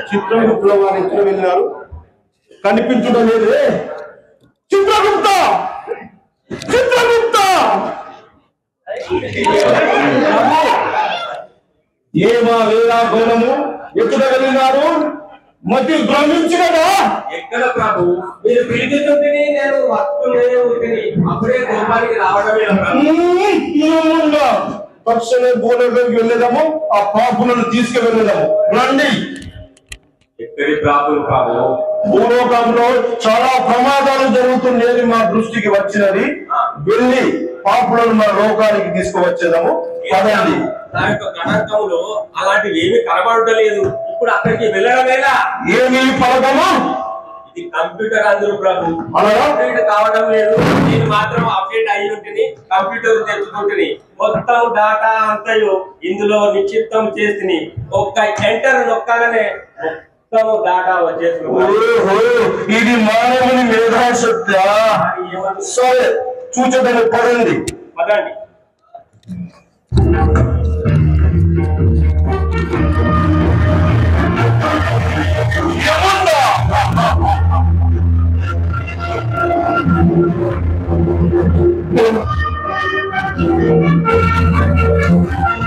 చిత్రగుప్తుల వారి ఎత్తున వెళ్ళినారు, కనిపించడం లేదే. చిత్రగుప్త, చిత్రగుప్త! ఏమా వేలా గోళము ఎక్కడ వెళ్ళినారు? మధ్య భ్రమించినదా? ఎక్కడ ప్రభు, మీరు పిలిచితుంటేనే నేను వస్తూనే ఉంటుంది. అప్పుడే కోపానికి రావడమే. తక్షణమే భూలోకానికి వెళ్ళేదాము, ఆ పాపులను తీసుకువెళ్ళేదాము. రండి. ఎక్కడి ప్రాపులు ప్రభు? భూలోకంలో చాలా ప్రమాదాలు జరుగుతున్నది మా దృష్టికి వచ్చినది. వెళ్ళి పాపులను మన లోకానికి తీసుకువచ్చేదాము. పదండి. నా యొక్క గణాంకంలో అలాంటివి ఏమి కనబడలేదు. ఇప్పుడు అక్కడికి వెళ్ళడమేలా? ఏమి ఫలకము? ఇది కంప్యూటర్ అందరూ ప్రభు. అప్డేట్ కావడం లేదు. నేను మాత్రం అప్డేట్ అయ్యి ఉంటుంది, కంప్యూటర్ తెచ్చుకుంటుంది. మొత్తం డాటా అంతయు ఇందులో నిక్షిప్తం చేస్తుంది. ఒక్క ఎంటర్ నొక్కగానే మొత్తం డాటా వచ్చేస్తుంది. ఇది మానవుని మేధాశక్తి. సరే, చూచదని పడండి. పదండి.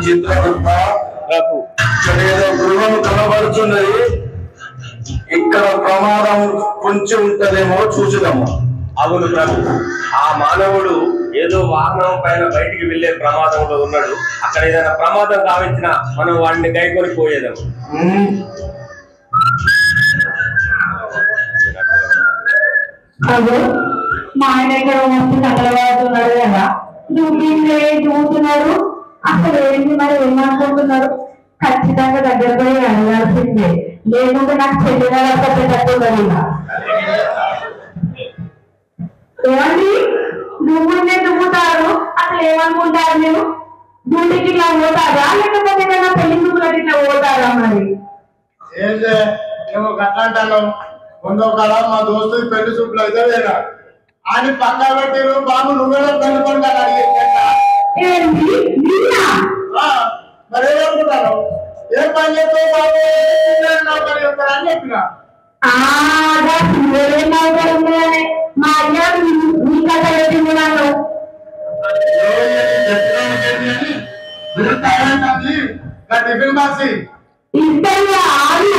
చిత్రగుప్త, ఏదో గృహం కనబడుతున్నది. ఇక్కడ ప్రమాదం కొంచెం ఉంటదేమో చూసుదాము. అవును ప్రభు, ఆ మానవుడు ఏదో వాహనం పైన బయటికి వెళ్లే ప్రమాదంలో ఉన్నాడు. అక్కడ ఏదైనా ప్రమాదం కావించినా మనం వాడిని గైకొని పోయేదాము. మా ఆయన ఇక్కడ మస్తు కట్టలవాడుతున్నాడు కదా, చూస్తున్నాడు. అసలు ఏంటి మరి ఏమనుకుంటున్నారు? ఖచ్చితంగా దగ్గర పోయి అడగాల్సిందే, లేకుంటే నాకు చెల్లిగా పెట్టట్టున్నది. ఏమండి, నువ్వునే దుమ్ముతారు, అసలు ఏమనుకుంటారు? నేను గుండెకి ఇట్లా పోతారా, లేకపోతే ఏదైనా పెళ్లి నువ్వులకి ఇట్లా పోతారా? మరి ఏమో కట్టాంటాను. ముందు కాల మా దోస్తు పెళ్లి చూపులు అయితే వేరా అని పక్క పెట్టిరు. బాబు నువ్వేదో పెళ్లి కొడుకు మరేమనుకుంటాను? ఏం పని చేస్తావు బాబు? పని చెప్తారా అని చెప్పిన. మా అయ్యా నీ కథ పెట్టింది నన్ను. టిఫిన్ బాక్స్ ఇద్దరు ఆరు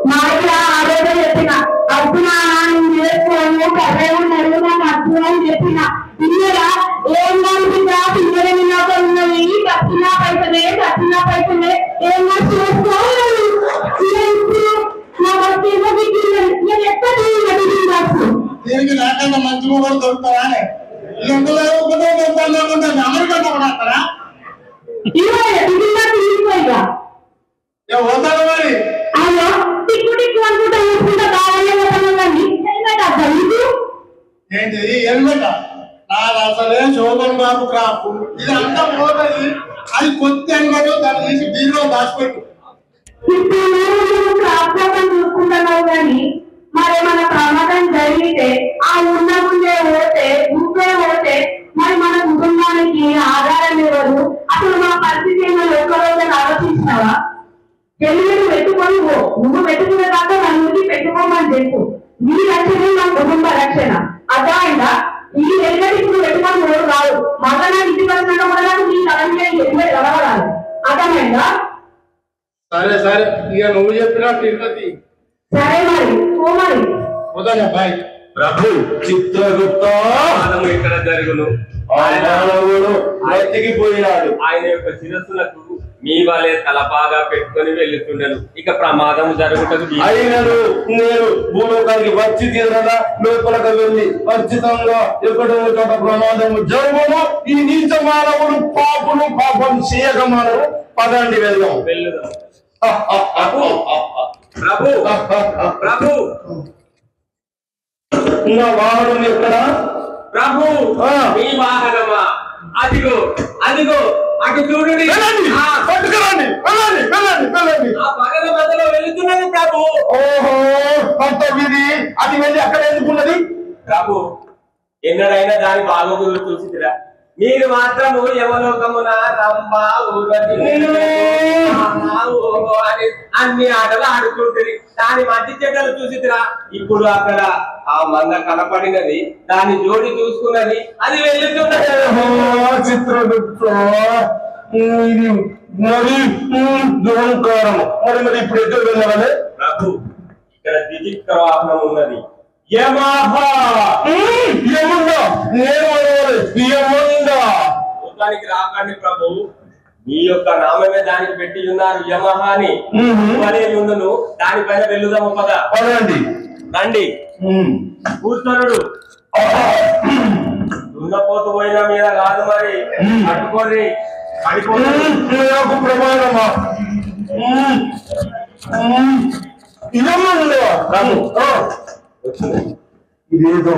మా అయ్య ఆరోగ్యం చెప్పిన అప్పునా నేను చేసుకోను, కర్రే ఉన్నాడు, నాకు అప్పుడు అని చెప్పిన. పిల్లరా ఏం కనిపిందా? పిల్లల వినాక ఉన్నది, కట్టినా పైసలే ఏం చేసుకోవాలి. నేను ఎక్కడ దీనికి నాకన్నా మంచి కూడా దొరుకుతారా? ఎందులో అమెరికా కూడా తీసుకోగా పోతాడు మరి. అయ్యో టిక్కు టిక్కు అనుకుంటా చూసుకుంటా కావాలి హెల్మెట్ అర్థం ఏంటి హెల్మెట్? నాకు అసలే శోభన్ బాబు క్రాప్ ఇది అంతా పోతుంది. అది కొత్త హెల్మెట్, దాన్ని తీసి బీరులో దాచిపెట్టు. ఇప్పుడు క్రాప్ చూసుకుంటున్నావు కానీ మరేమన్నా ప్రమాదం జరిగితే ఆ ఉన్న ముందే పోతే గుప్పే పోతే మరి మన కుటుంబానికి ఆధారం ఎవరు? అసలు మా పరిస్థితి ఏమో ఒక్కరోజు ఆలోచించినావా? పెళ్లి పెట్టుకొని పో, నువ్వు పెట్టుకునే దాకా నన్ను పెట్టుకోమని చెప్పు. నీ రక్షణ మన కుటుంబ రక్షణ. అర్థమైందా? ఈ హెల్మెట్ ఇప్పుడు పెట్టుకొని పోరు రాదు. మళ్ళా నా ఇంటికి వచ్చిన కూడా నీ తలంగా హెల్మెట్ కలవరాదు. అర్థమైందా? సరే సరే, ఇక నువ్వు చెప్పినా తిరుపతి. సరే మరి ఓ మరి పోతాను బాయ్. ప్రభు, చిత్రగుప్త ఇక్కడ జరుగును. మానవుడు బ్రతికిపోయినాడు. ఆయన యొక్క శిరస్సులకు మీ వాళ్ళే తలపాగా పెట్టుకొని వెళ్ళుతుండను. ఇక ప్రమాదం జరుగుతుంది. అయినను నేను భూలోకానికి వచ్చి తీరగా లోపలకు వెళ్ళి ఖచ్చితంగా ఎక్కడో చోట ప్రమాదము జరుగును. ఈ నీచ మానవుడు పాపం చేయక మానవు. పదండి వెళ్దాం. వెళ్ళుదాం. ప్రభు ప్రభు నా వాహనం ఎక్కడ? ప్రభు, మీ వాహనమా? అదిగో అదిగో అటు చూడండి పట్టుకురండి వెళ్ళండి వెళ్ళండి వెళ్ళండి ఆ పగల మధ్యలో వెళుతున్నది ప్రభు. ఓహో కొత్త విధి అది వెళ్ళి అక్కడ ఎందుకున్నది ప్రభు ఎన్నడైనా దాని బాగోగులు చూసిరా మీరు మాత్రము యమలోకమున రంభ ఊర్వశి అని అన్ని ఆటలు ఆడుకుంటుంది. దాని మధ్య చెడ్డలు చూసిరా ఇప్పుడు అక్కడ ఆ మంద కనపడినది దాని జోడి చూసుకున్నది అది వెళ్ళుతున్నది. చిత్రగుప్త ఇది మరి దురంకారం మరి మరి ఇప్పుడు ఎక్కడ వెళ్ళాలి ప్రభు ఇక్కడ ద్విచిత్ర వాహనం ఉన్నది. లోకానికి రాకండి ప్రభు మీ యొక్క నామమే దానికి పెట్టి ఉన్నారు యమహ అని ఉండును దానిపైన వెళ్ళుదాము పద రండి కూర్చోనుడు దున్నపోతు పోయిన మీద కాదు మరి పట్టుకోండి ప్రమాణమా ఇదేదో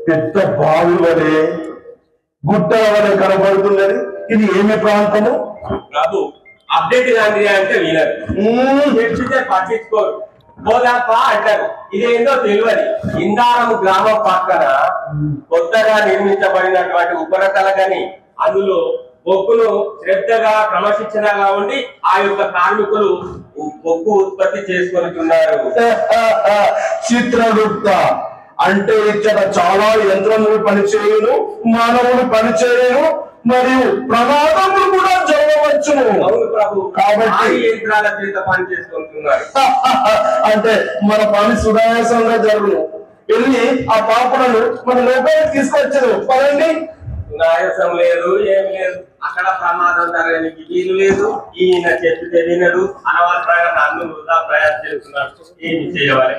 పెద్ద బావి వలె గుట్ట వలె కనబడుతున్నది. ఇది ఏమి ప్రాంతము ప్రభు అప్డేట్ కాండి అంటే వీలరు చెప్తే పట్టించుకోరు పోదాప అంటారు. ఇదేందో తెలియదు. ఇందారం గ్రామం పక్కన కొత్తగా నిర్మించబడినటువంటి ఉపరతల గని అందులో బొగ్గును శ్రద్ధగా క్రమశిక్షణగా ఉండి ఆ యొక్క కార్మికులు బొగ్గు ఉత్పత్తి చేసుకుంటున్నారు. చిత్రగుప్త అంటే ఇక్కడ చాలా యంత్రములు పనిచేయను మానవులు పనిచేయను మరియు ప్రమాదములు కూడా జరగవచ్చును. అవును ప్రభు కాబట్టి యంత్రాల చేత పని చేసుకుంటున్నారు. అంటే మన పని సునాయాసంగా జరుగును. వెళ్ళి ఆ పాపలను మన లోకానికి తీసుకొచ్చదు పదండి. సునాయాసం లేదు ఏమి లేదు. అక్కడ ప్రమాదం జరగడానికి వీలు లేదు. ఈయన చెప్పితే వినడు. అనవసరంగా నన్ను వృధా ప్రయాసం చేస్తున్నాడు. ఏమి చేయవాలి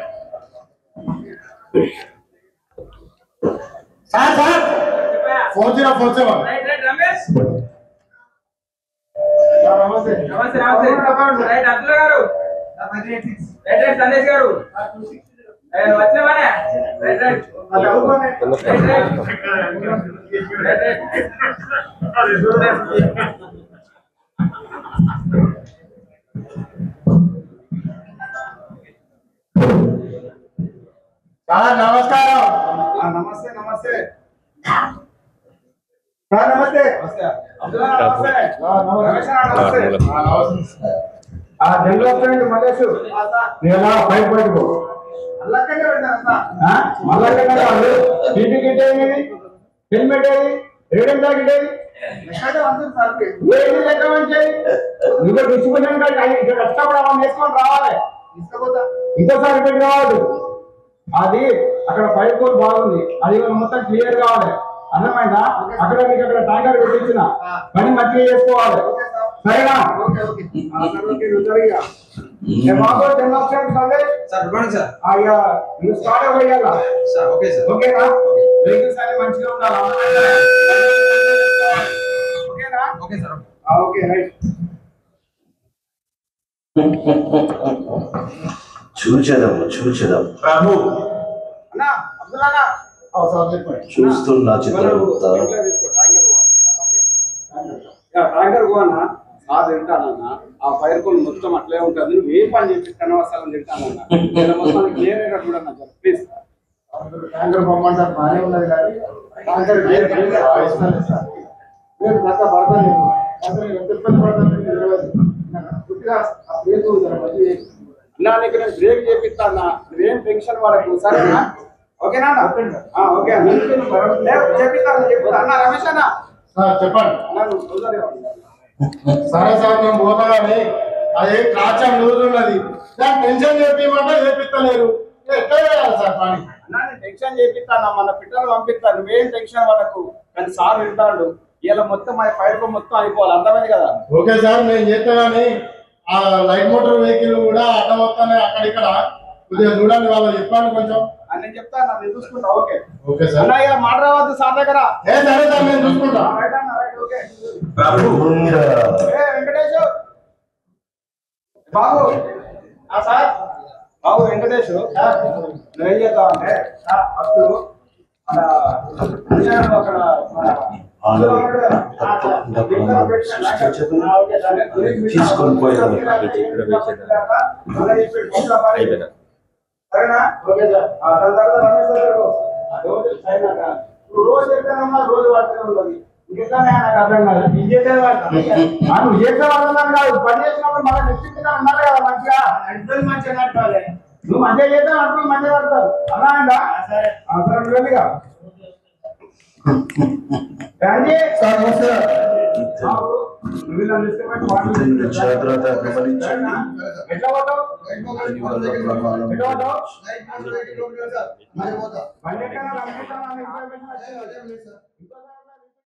సార్ సార్ ఫోన్ చేయరా ఫోన్ చేయవా రమేష్ నమస్తే నమస్తే నమస్తే రైట్ అబ్దుల్ గారు రైట్ సందేశ్ గారు వచ్చినవానే రైట్ రైట్ సార్ నమస్కారం. నమస్తే నమస్తే సార్ నమస్తే అబ్దుల్లా నమస్తే రమేష్ నమస్తే నమస్తే ఆ డెవలప్మెంట్ మలేష్ నేలా పై పట్టుకో అల్లకనే వెళ్తాను మల్లకనే వాళ్ళు టీటీ కిట్ ఏది హెల్మెట్ ఏది రేడియం జాకెట్ ఏది ఎక్కడ వందరు సార్ ఏది లెక్క మంచి నువ్వు డిస్ట్రిబ్యూషన్ కార్డు ఇక్కడ కష్టపడి అవన్నీ వేసుకొని రావాలి తీసుకపోతా ఇంకోసారి పెట్టి రావద్దు. అది అక్కడ ఫైర్ కోర్ బాగుంది. అది మొత్తం క్లియర్ కావాలి. అర్థమైందా? అక్కడ నీకు అక్కడ ట్యాంకర్ పెట్టించిన పని మంచిగా చేసుకోవాలి. సరేనా? ఓకేనా? వెహికల్స్ అన్ని మంచిగా ఉండాలి. ఓకేనా? Okay right. చూచేదాం ప్రభు అన్నా అబ్దుల్లా చూస్తున్నా చిత్రగుప్త. ట్యాంకర్ పోనా సార్ తింటానన్నా. ఆ ఫైర్ కోల్ మొత్తం అట్లే ఉంటుంది. నువ్వు ఏ పని చేపిస్తానో అసలు తింటానన్నా. మొత్తం క్లియర్ అయ్యేటట్టు చూడన్నా సార్ ప్లీజ్. ట్యాంకర్ పొమ్మంటారు బాగానే ఉన్నది కానీ ట్యాంకర్ చక్క పడతాను. ఎంత ఇబ్బంది పడతాను అన్నా. నీకు నేను బ్రేక్ చేపిస్తా అన్నా. నువ్వేం టెన్షన్ పడకు సరేనా? ఓకేనా? ఓకే చేపిస్తాను చెప్తా అన్న. రమేష్ అన్న చెప్పండి. సరే సార్ నేను పోతా కానీ అదే కాచం లూజ్ ఉన్నది. దాని టెన్షన్ చెప్పమంటే చేపిస్తలేరు. ఎక్కడ వేయాలి సార్ పని అన్నా? నేను టెన్షన్ చేపిస్తాను. మన పిల్లలు పంపిస్తాను. నువ్వేం టెన్షన్ పడకు. కానీ సార్ వింటాడు. ఇలా మొత్తం మా ఫైర్ మొత్తం అయిపోవాలి. అర్థమైంది కదా? ఓకే సార్ నేను చేస్తా కానీ ఆ లైట్ మోటార్ వెహికల్ కూడా అడ్డం వస్తానే అక్కడిక్కడ కొద్దిగా చూడండి. వాళ్ళు చెప్పండి కొంచెం. నేను చెప్తాను. నేను చూసుకుంటా. Okay okay sir. అన్న ఇక మాట రావద్దు సార్ దగ్గర. సరే సార్ నేను చూసుకుంటా. రైట్ అన్న రైట్. ఓకే వెంకటేష్ బాబు. సార్ బాబు వెంకటేష్ నువ్వేం చేద్దాం అంటే అప్పుడు అక్కడ మన తీసుకొని పోయారు. సరేనా? Okay sir. దాని తర్వాత రమేష్ సార్ రోజు చెప్తానమ్మా, రోజు వాడుతూనే ఉంటుంది. ఇంకెట్లానే నాకు అర్థం కాదు. నువ్వు చేసే వాళ్ళని కాదు, పని చేసినప్పుడు మళ్ళీ డిస్ట్రిక్ట్ ఉండాలి కదా మంచిగా. మంచిగా నడపాలి. నువ్వు మంచిగా చేద్దాం అప్పుడు మంచిగా పడతావు. అలా అందా? సరే వెళ్ళిగా ఎట్లా